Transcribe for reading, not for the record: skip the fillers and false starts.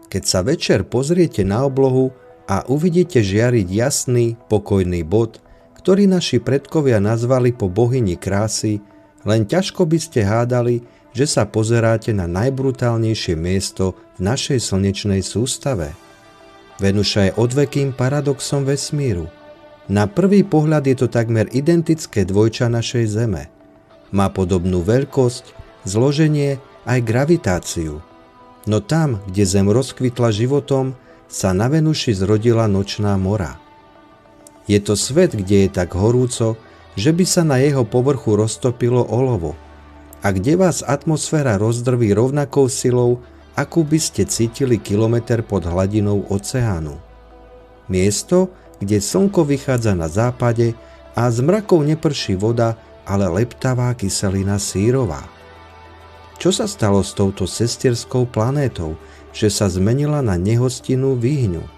Keď sa večer pozriete na oblohu a uvidíte žiariť jasný, pokojný bod, ktorý naši predkovia nazvali po bohyni krásy, len ťažko by ste hádali, že sa pozeráte na najbrutálnejšie miesto v našej slnečnej sústave. Venuša je odvekým paradoxom vesmíru. Na prvý pohľad je to takmer identické dvojča našej Zeme. Má podobnú veľkosť, zloženie aj gravitáciu. No tam, kde Zem rozkvitla životom, sa na Venuši zrodila nočná mora. Je to svet, kde je tak horúco, že by sa na jeho povrchu roztopilo olovo a kde vás atmosféra rozdrví rovnakou silou, akú by ste cítili kilometer pod hladinou oceánu. Miesto, kde slnko vychádza na západe a z mrakov neprší voda, ale leptavá kyselina sírová. Čo sa stalo s touto sestierskou planétou, že sa zmenila na nehostinnú výhňu?